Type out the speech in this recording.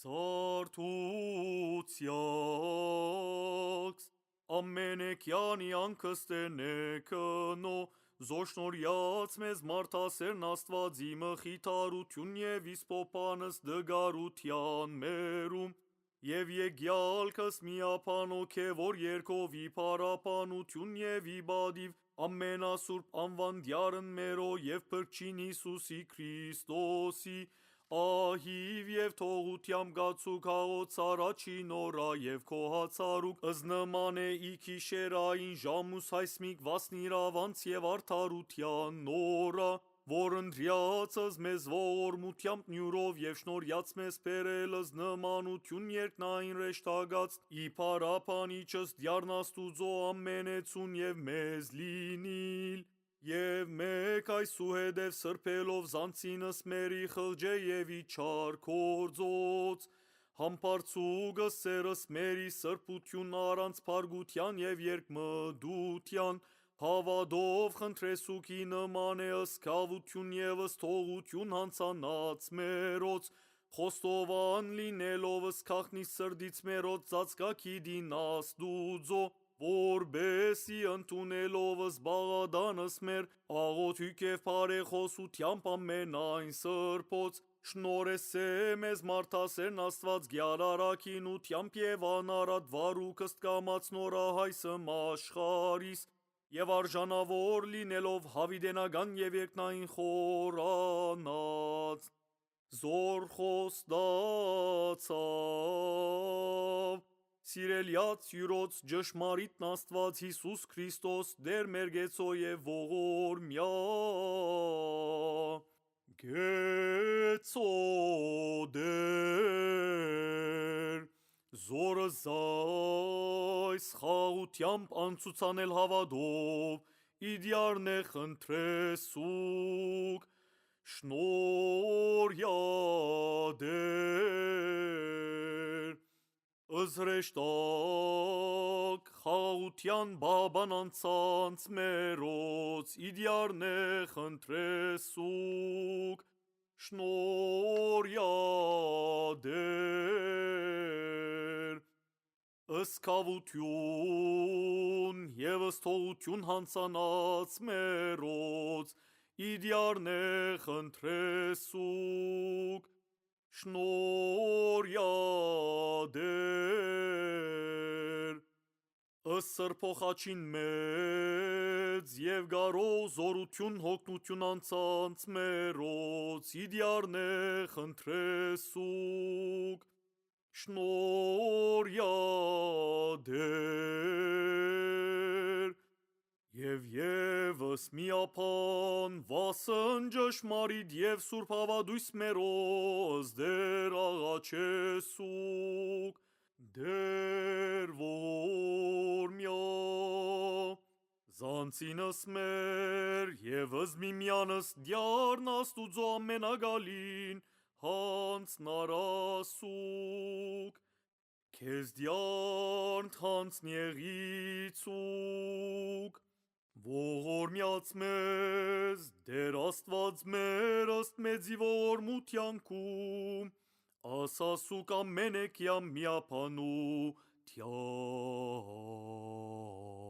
Զարթուցյաց, ամենեքյանի անքստենեքնո, զոշնորյաց մեզ մարդասերն աստվածի մխիթարություն և իսպոպանս դգարության մերում, և եգյալքս միապանոք է, որ երկովի պարապանություն և իբադիվ ամենասուրբ անվանդյարն մերո և փրկչին Հիսուսի Քրիստոսի, ահիվ և թողությամբ գացուկ հաղոց առաջին օրա և քոհացարուկ ըզնման է իքիշերային ժամուս հայսմիկ վասնիրավանց և արդարության նորա, որ ընտրյացыз մեզ ողորմությամբ նյուրով և շնորյաց մեզ բերելս նմանություն երկնային ռեշտագած ի պարապանիչս դյարնաստուծո ամենեցուն և մեզ լինիլ, և մեկ այսուհետև սրբելով զանցինս մերի խղճե և իչար կործոց, համբարձուկս սերս մերի սրբություն առանց փարգության և երկմդության, հավատով խնդրեսուքի նման է ըսքավություն և ըսթողություն հանցանած մերոց, խոստովան լինելով ըսքախնի սրդից մերոց ծածկակի դինաստուծո, որբեսի ընդունելովս բաղադանս մեր աղոթիկ և բարեխոսությամբ ամենայն սրբոց, շնորհեսե մեզ մարդասերն աստված գյալարաքինությամբ և անարատ վարուք ըստկամած նորահայսմ աշխարհիս, և արժանավոր լինելով հավիտենական և երկնային խորանաց, զոր խոստացավ սիրելյաց յուրոց ճշմարիտն Աստված Հիսուս Քրիստոս դեր մեր գեցո և ողորմյա գեցո դեր, զորը զայս խաղությամբ անցուցանել հավատով իդյարնե խնդրեսուկ շնորհյա դեր, ըզրեշտակ խաղաղության բաբան անցանց մերոց իդյարնե խնդրեսուկ շնորհյա դեր, ըսքավություն և ըսթողություն հանցանած մերոց իդյարնե խնդրեսուկ շնորհյա դեր, ըսսրբոխաչին մեծ և գարող զորություն հոգնություն անցանց մերոց իդյարնե խնդրեսուկ շնորհյա դեր, և ևս միապան վասն ճշմարիտ և սուրբ հավատույց մերոց դեր աղաչեսուկ դեր ողորմյա զանցինս մեր և ըզմիմյանս դյարն Աստուծո ամենագալին հանձնարասուկ, քեզ դյարդ հանձնեղիցուկ, ողորմյաց մեզ Տեր Աստված մեր ըստ մեծի ողորմությանքում, ասասուկ ամենեքյա միապանության։